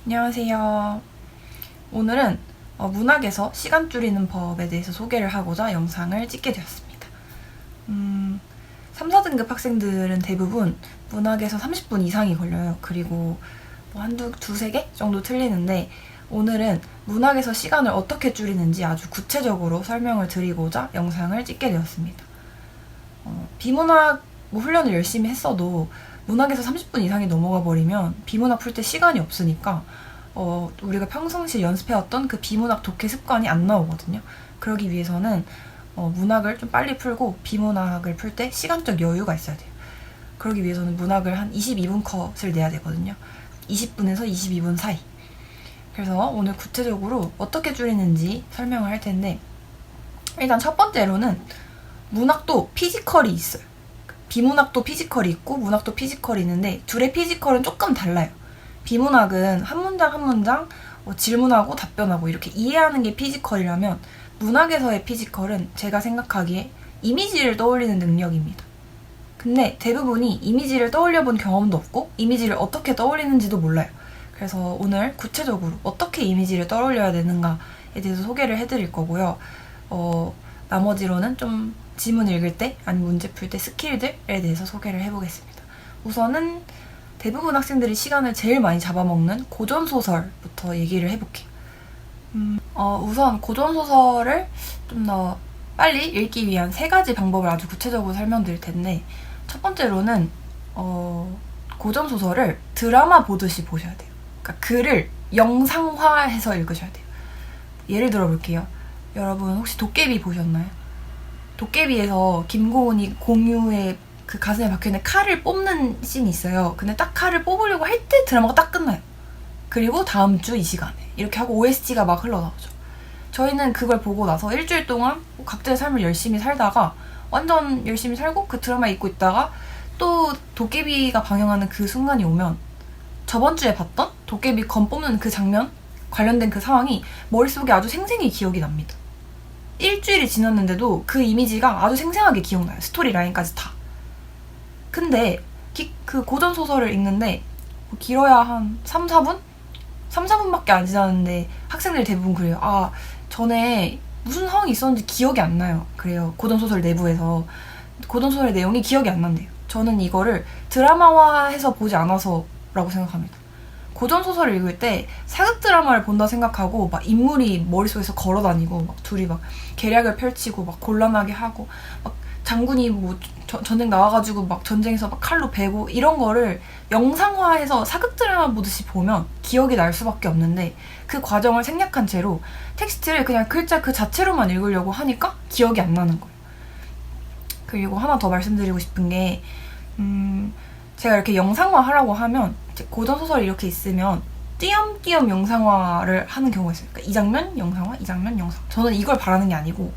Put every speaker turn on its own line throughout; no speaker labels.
안녕하세요. 오늘은 문학에서 시간 줄이는 법에 대해서 소개를 하고자 영상을 찍게 되었습니다. 3, 4등급 학생들은 대부분 문학에서 30분 이상이 걸려요. 그리고 두세 개 정도 틀리는데 오늘은 문학에서 시간을 어떻게 줄이는지 아주 구체적으로 설명을 드리고자 영상을 찍게 되었습니다. 비문학 훈련을 열심히 했어도 문학에서 30분 이상이 넘어가 버리면 비문학 풀 때 시간이 없으니까 우리가 평상시에 연습해왔던 그 비문학 독해 습관이 안 나오거든요. 그러기 위해서는 문학을 좀 빨리 풀고 비문학을 풀 때 시간적 여유가 있어야 돼요. 그러기 위해서는 문학을 한 22분 컷을 내야 되거든요. 20분에서 22분 사이. 그래서 오늘 구체적으로 어떻게 줄이는지 설명을 할 텐데, 일단 첫 번째로는 문학도 피지컬이 있어요. 비문학도 피지컬이 있고 문학도 피지컬이 있는데 둘의 피지컬은 조금 달라요. 비문학은 한 문장 한 문장 질문하고 답변하고 이렇게 이해하는 게 피지컬이라면, 문학에서의 피지컬은 제가 생각하기에 이미지를 떠올리는 능력입니다. 근데 대부분이 이미지를 떠올려 본 경험도 없고 이미지를 어떻게 떠올리는지도 몰라요. 그래서 오늘 구체적으로 어떻게 이미지를 떠올려야 되는가에 대해서 소개를 해드릴 거고요. 나머지로는 좀 지문 읽을 때 아니면 문제 풀 때 스킬들에 대해서 소개를 해보겠습니다. 우선은 대부분 학생들이 시간을 제일 많이 잡아먹는 고전소설부터 얘기를 해볼게요. 우선 고전소설을 좀 더 빨리 읽기 위한 3가지 방법을 아주 구체적으로 설명드릴 텐데, 첫 번째로는 고전소설을 드라마 보듯이 보셔야 돼요. 그러니까 글을 영상화해서 읽으셔야 돼요. 예를 들어 볼게요. 여러분 혹시 도깨비 보셨나요? 도깨비에서 김고은이 공유의 그 가슴에 박혀있는 칼을 뽑는 씬이 있어요. 근데 딱 칼을 뽑으려고 할 때 드라마가 딱 끝나요. 그리고 다음 주 이 시간에 이렇게 하고 OST가 막 흘러나오죠. 저희는 그걸 보고 나서 일주일 동안 각자의 삶을 열심히 살다가 완전 열심히 살고 그 드라마 잊고 있다가 또 도깨비가 방영하는 그 순간이 오면 저번 주에 봤던 도깨비 검 뽑는 그 장면 관련된 그 상황이 머릿속에 아주 생생히 기억이 납니다. 일주일이 지났는데도 그 이미지가 아주 생생하게 기억나요. 스토리 라인까지 다. 근데 그 고전소설을 읽는데 길어야 한 3, 4분? 3, 4분밖에 안 지났는데 학생들 대부분 그래요. 전에 무슨 상황이 있었는지 기억이 안 나요. 그래요. 고전소설 내부에서. 고전소설의 내용이 기억이 안 난대요. 저는 이거를 드라마화해서 보지 않아서라고 생각합니다. 고전소설을 읽을 때 사극 드라마를 본다 생각하고 막 인물이 머릿속에서 걸어다니고 막 둘이 막 계략을 펼치고 막 곤란하게 하고 막 장군이 전쟁 나와가지고 막 전쟁에서 막 칼로 베고 이런 거를 영상화해서 사극 드라마 보듯이 보면 기억이 날 수밖에 없는데, 그 과정을 생략한 채로 텍스트를 그냥 글자 그 자체로만 읽으려고 하니까 기억이 안 나는 거예요. 그리고 하나 더 말씀드리고 싶은 게, 제가 이렇게 영상화 하라고 하면 고전소설이 이렇게 있으면 띄엄띄엄 영상화를 하는 경우가 있어요. 그러니까 이 장면 영상화, 이 장면 영상. 저는 이걸 바라는 게 아니고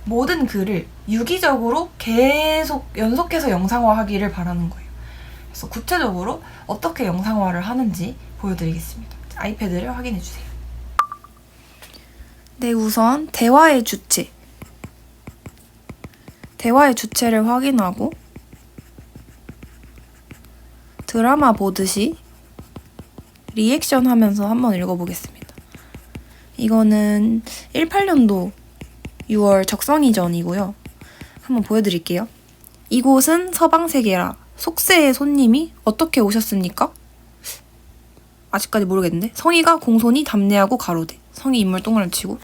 모든 글을 유기적으로 계속 연속해서 영상화하기를 바라는 거예요. 그래서 구체적으로 어떻게 영상화를 하는지 보여드리겠습니다. 아이패드를 확인해주세요. 네, 우선 대화의 주체. 대화의 주체를 확인하고 드라마 보듯이 리액션 하면서 한번 읽어보겠습니다. 이거는 18년도 6월 적성이전이고요. 한번 보여드릴게요. 이곳은 서방세계라. 속세의 손님이 어떻게 오셨습니까? 아직까지 모르겠는데. 성희가 공손히 답례하고 가로되. 성희 인물 동그라미 치고.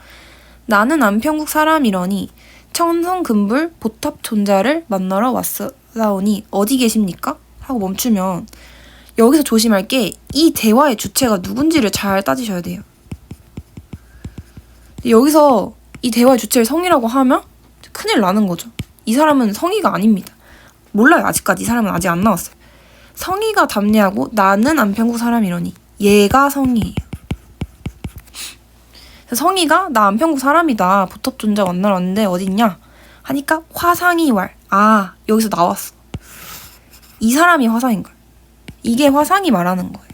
나는 안평국 사람이러니 청성금불 보탑 존자를 만나러 왔사오니 어디 계십니까? 하고 멈추면, 여기서 조심할 게 이 대화의 주체가 누군지를 잘 따지셔야 돼요. 여기서 이 대화의 주체를 성희라고 하면 큰일 나는 거죠. 이 사람은 성희가 아닙니다. 몰라요. 아직까지 이 사람은 아직 안 나왔어요. 성희가 답례하고 나는 안평국 사람이러니 얘가 성희예요. 성희가 나 안평국 사람이다. 보탑 존자 만나러 왔는데 어딨냐? 하니까 화상이왈. 여기서 나왔어. 이 사람이 화상인 거예요. 이게 화상이 말하는 거예요.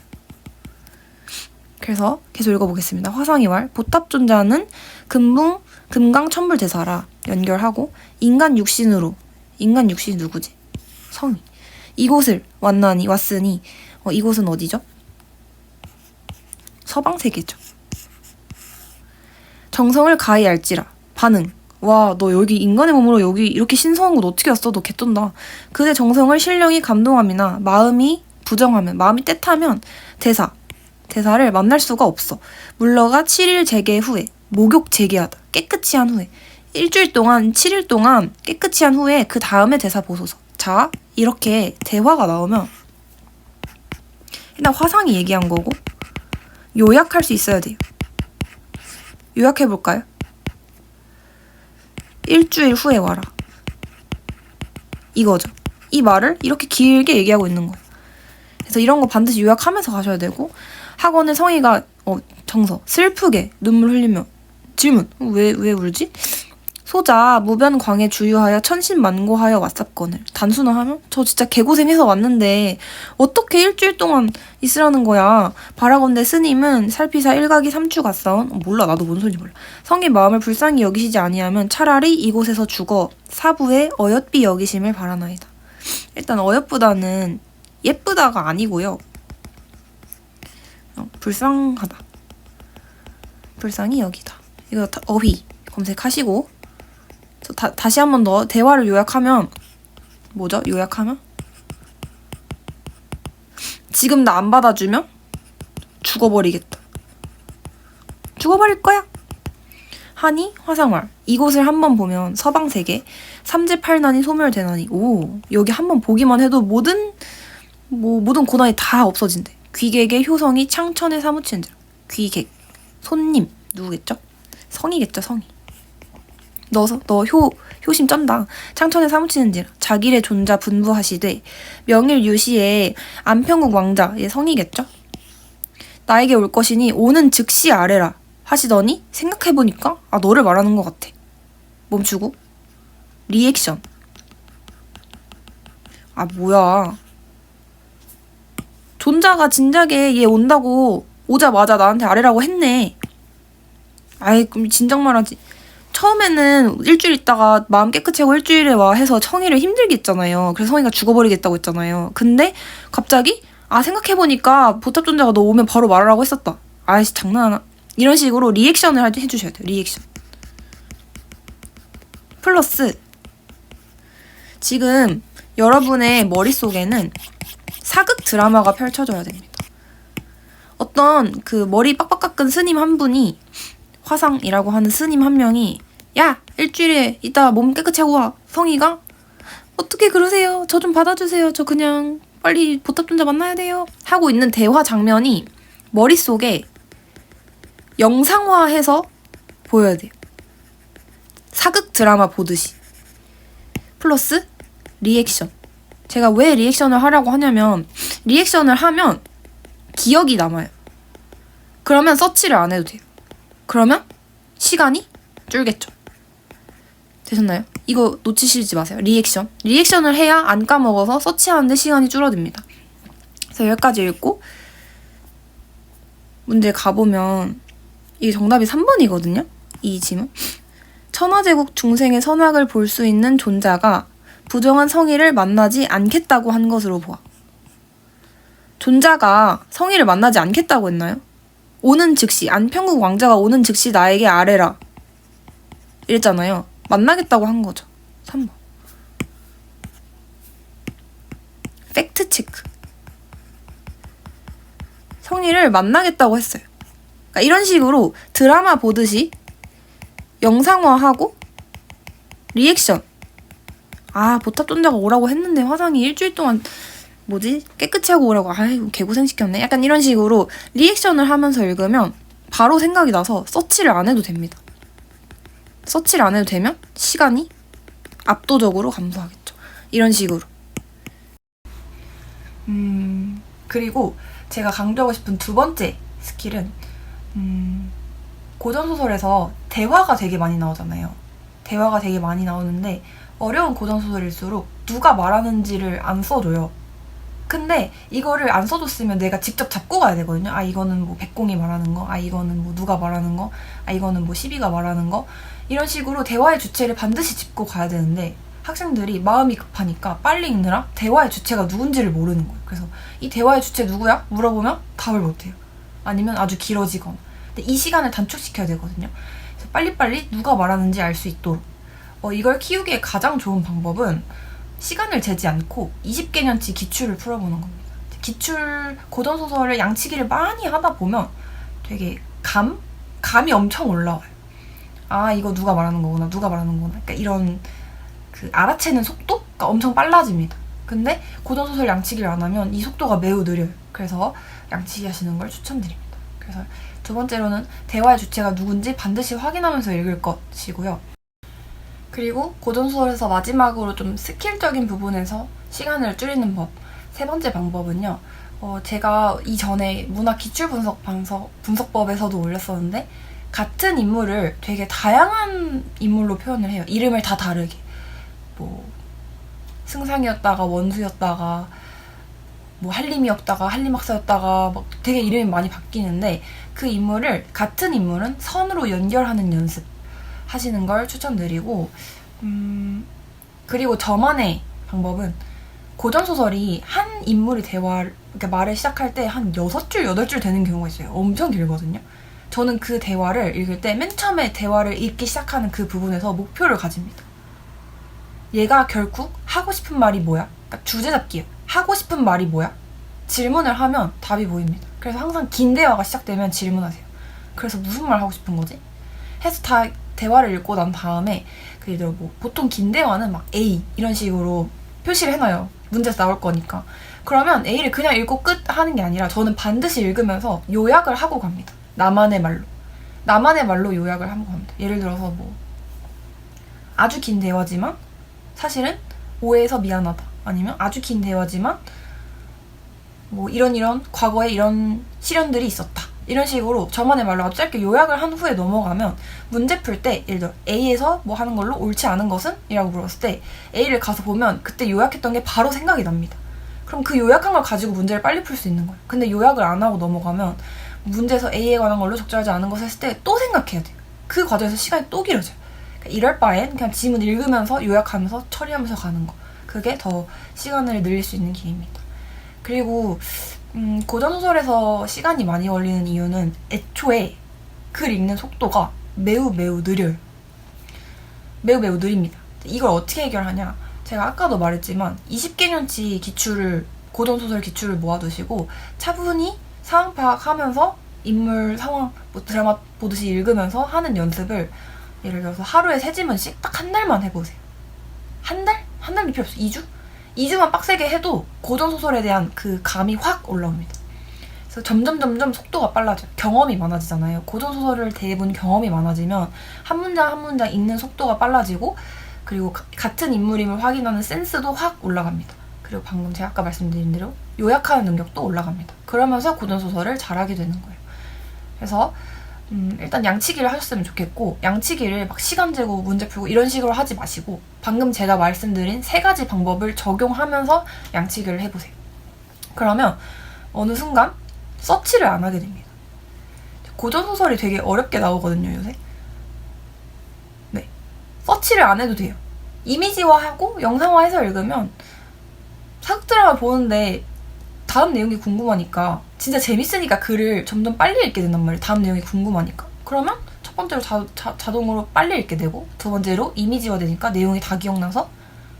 그래서 계속 읽어보겠습니다. 화상이왈. 보탑 존자는 금강천불대사라. 연결하고 인간 육신으로. 인간 육신이 누구지? 성희. 이곳을 왔으니 이곳은 어디죠? 서방세계죠. 정성을 가히 알지라. 반응. 와, 너 여기 인간의 몸으로 여기 이렇게 신성한 곳 어떻게 왔어? 너 개쩐다. 그대 정성을 신령이 감동함이나 마음이 부정하면, 마음이 떼타면 대사를 만날 수가 없어. 물러가 7일 재개 후에, 목욕 재개하다. 깨끗이 한 후에. 일주일 동안, 7일 동안 깨끗이 한 후에 그 다음에 대사 보소서. 자, 이렇게 대화가 나오면 일단 화상이 얘기한 거고 요약할 수 있어야 돼요. 요약해볼까요? 일주일 후에 와라. 이거죠. 이 말을 이렇게 길게 얘기하고 있는 거예요. 그래서 이런 거 반드시 요약하면서 가셔야 되고 학원의 성희가 정서 슬프게 눈물 흘리며 질문 왜 울지? 소자 무변광에 주유하여 천신만고하여 왔삽건을 단순화하면 저 진짜 개고생해서 왔는데 어떻게 일주일 동안 있으라는 거야. 바라건대 스님은 살피사 일각이 삼추 갔사온 몰라 나도 뭔 소리인지 몰라. 성의 마음을 불쌍히 여기시지 아니하면 차라리 이곳에서 죽어 사부의 어엿비 여기심을 바라나이다. 일단 어엿보다는 예쁘다가 아니고요. 불쌍하다. 불쌍히 여기다. 이거 어휘 검색하시고 다시 한 번 더 대화를 요약하면 뭐죠? 요약하면 지금 나 안 받아주면 죽어버리겠다. 죽어버릴 거야. 하니 화상말 이곳을 한번 보면 서방세계 삼재팔난이 소멸되나니 오 여기 한번 보기만 해도 모든 고난이 다 없어진대. 귀객의 효성이 창천에 사무치는지라. 귀객 손님 누구겠죠? 성이겠죠. 성이. 너 효심 쩐다. 창천에 사무치는지라. 자길의 존자 분부하시되 명일 유시에 안평국 왕자의 성이겠죠. 나에게 올 것이니 오는 즉시 아래라 하시더니 생각해보니까 너를 말하는 것 같아. 멈추고 리액션. 뭐야. 존자가 진작에 얘 온다고 오자마자 나한테 아래라고 했네. 그럼 진작 말하지. 처음에는 일주일 있다가 마음 깨끗이 하고 일주일에 와 해서 성희를 힘들게 했잖아요. 그래서 성희가 죽어버리겠다고 했잖아요. 근데 갑자기 생각해보니까 보탑존자가 너 오면 바로 말하라고 했었다. 장난하나? 이런 식으로 리액션을 해주셔야 돼요. 리액션. 플러스 지금 여러분의 머릿속에는 사극 드라마가 펼쳐져야 됩니다. 어떤 그 머리 빡빡 깎은 스님 한 분이 화상이라고 하는 스님 한 명이 야 일주일에 이따 몸 깨끗이 하고 와. 성희가 어떻게 그러세요? 저 좀 받아주세요. 저 그냥 빨리 보탑존자 만나야 돼요. 하고 있는 대화 장면이 머릿속에 영상화해서 보여야 돼요. 사극 드라마 보듯이. 플러스 리액션. 제가 왜 리액션을 하라고 하냐면 리액션을 하면 기억이 남아요. 그러면 서치를 안 해도 돼요. 그러면 시간이 줄겠죠. 되셨나요? 이거 놓치시지 마세요. 리액션. 리액션을 해야 안 까먹어서 서치하는데 시간이 줄어듭니다. 그래서 여기까지 읽고 문제 가보면 이게 정답이 3번이거든요. 이 지문. 천하제국 중생의 선악을 볼 수 있는 존자가 부정한 성희를 만나지 않겠다고 한 것으로 보아. 존자가 성희를 만나지 않겠다고 했나요? 오는 즉시 안평국 왕자가 오는 즉시 나에게 아뢰라 이랬잖아요. 만나겠다고 한 거죠. 3번. 팩트 체크. 성희를 만나겠다고 했어요. 그러니까 이런 식으로 드라마 보듯이 영상화하고 리액션. 보탑존자가 오라고 했는데 화상이 일주일 동안 깨끗이 하고 오라고. 개고생시켰네. 약간 이런 식으로 리액션을 하면서 읽으면 바로 생각이 나서 서치를 안 해도 됩니다. 서치를 안 해도 되면 시간이 압도적으로 감소하겠죠. 이런 식으로. 그리고 제가 강조하고 싶은 두 번째 스킬은 고전소설에서 대화가 되게 많이 나오잖아요. 대화가 되게 많이 나오는데 어려운 고전소설일수록 누가 말하는지를 안 써줘요. 근데 이거를 안 써줬으면 내가 직접 잡고 가야 되거든요. 이거는 백공이 말하는 거, 이거는 누가 말하는 거, 이거는 시비가 말하는 거. 이런 식으로 대화의 주체를 반드시 짚고 가야 되는데 학생들이 마음이 급하니까 빨리 읽느라 대화의 주체가 누군지를 모르는 거예요. 그래서 이 대화의 주체 누구야? 물어보면 답을 못해요. 아니면 아주 길어지거나. 근데 이 시간을 단축시켜야 되거든요. 그래서 빨리빨리 누가 말하는지 알 수 있도록. 이걸 키우기에 가장 좋은 방법은 시간을 재지 않고 20개년치 기출을 풀어보는 겁니다. 기출 고전소설을 양치기를 많이 하다 보면 되게 감이 엄청 올라와요. 아, 이거 누가 말하는 거구나, 누가 말하는 거구나. 그러니까 이런 그 알아채는 속도가 엄청 빨라집니다. 근데 고전소설 양치기를 안 하면 이 속도가 매우 느려요. 그래서 양치기 하시는 걸 추천드립니다. 그래서 두 번째로는 대화의 주체가 누군지 반드시 확인하면서 읽을 것이고요. 그리고 고전소설에서 마지막으로 좀 스킬적인 부분에서 시간을 줄이는 법. 세 번째 방법은요. 제가 이전에 문학 기출 분석법에서도 올렸었는데 같은 인물을 되게 다양한 인물로 표현을 해요. 이름을 다 다르게. 뭐 승상이었다가 원수였다가 뭐 한림이었다가 한림학사였다가 막 되게 이름이 많이 바뀌는데 그 인물을 같은 인물은 선으로 연결하는 연습 하시는 걸 추천드리고 그리고 저만의 방법은 고전소설이 한 인물이 그러니까 말을 시작할 때 한 6줄, 8줄 되는 경우가 있어요. 엄청 길거든요. 저는 그 대화를 읽을 때 맨 처음에 대화를 읽기 시작하는 그 부분에서 목표를 가집니다. 얘가 결국 하고 싶은 말이 뭐야? 그러니까 주제 잡기예요. 하고 싶은 말이 뭐야? 질문을 하면 답이 보입니다. 그래서 항상 긴 대화가 시작되면 질문하세요. 그래서 무슨 말 하고 싶은 거지? 해서 다 대화를 읽고 난 다음에 예를 들어 뭐 보통 긴 대화는 막 A 이런 식으로 표시를 해놔요. 문제에서 나올 거니까. 그러면 A를 그냥 읽고 끝 하는 게 아니라 저는 반드시 읽으면서 요약을 하고 갑니다. 나만의 말로 요약을 하고 갑니다. 예를 들어서 뭐 아주 긴 대화지만 사실은 오해해서 미안하다. 아니면 아주 긴 대화지만 뭐 이런 과거에 이런 시련들이 있었다. 이런 식으로 저만의 말로 아주 짧게 요약을 한 후에 넘어가면 문제 풀 때 예를 들어 A에서 뭐 하는 걸로 옳지 않은 것은? 이라고 물었을 때 A를 가서 보면 그때 요약했던 게 바로 생각이 납니다. 그럼 그 요약한 걸 가지고 문제를 빨리 풀 수 있는 거예요. 근데 요약을 안 하고 넘어가면 문제에서 A에 관한 걸로 적절하지 않은 것을 했을 때 또 생각해야 돼요. 그 과정에서 시간이 또 길어져요. 그러니까 이럴 바엔 그냥 지문 읽으면서 요약하면서 처리하면서 가는 거. 그게 더 시간을 늘릴 수 있는 길입니다. 그리고 고전소설에서 시간이 많이 걸리는 이유는 애초에 글 읽는 속도가 매우 느려요. 매우 느립니다. 이걸 어떻게 해결하냐? 제가 아까도 말했지만 20개년치 고전소설 기출을 모아두시고 차분히 상황 파악하면서 인물 상황, 뭐 드라마 보듯이 읽으면서 하는 연습을 예를 들어서 하루에 3지문씩 딱 한 달만 해보세요. 한 달? 한 달이 필요 없어요. 2주? 2주만 빡세게 해도 고전소설에 대한 그 감이 확 올라옵니다. 그래서 점점 속도가 빨라져요. 경험이 많아지잖아요. 고전소설을 대부분 경험이 많아지면 한 문장 한 문장 읽는 속도가 빨라지고 그리고 같은 인물임을 확인하는 센스도 확 올라갑니다. 그리고 방금 제가 아까 말씀드린 대로 요약하는 능력도 올라갑니다. 그러면서 고전소설을 잘하게 되는 거예요. 그래서 일단 양치기를 하셨으면 좋겠고 양치기를 막 시간 재고 문제 풀고 이런 식으로 하지 마시고 방금 제가 말씀드린 3가지 방법을 적용하면서 양치기를 해보세요. 그러면 어느 순간 서치를 안 하게 됩니다. 고전소설이 되게 어렵게 나오거든요, 요새. 네, 서치를 안 해도 돼요. 이미지화하고 영상화해서 읽으면 사극 드라마 보는데 다음 내용이 궁금하니까 진짜 재밌으니까 글을 점점 빨리 읽게 된단 말이에요. 다음 내용이 궁금하니까. 그러면 첫 번째로 자동으로 빨리 읽게 되고 두 번째로 이미지화 되니까 내용이 다 기억나서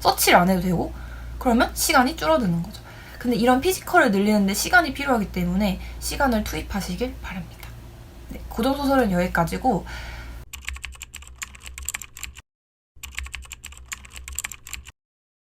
서치를 안 해도 되고 그러면 시간이 줄어드는 거죠. 근데 이런 피지컬을 늘리는데 시간이 필요하기 때문에 시간을 투입하시길 바랍니다. 네, 고전소설은 여기까지고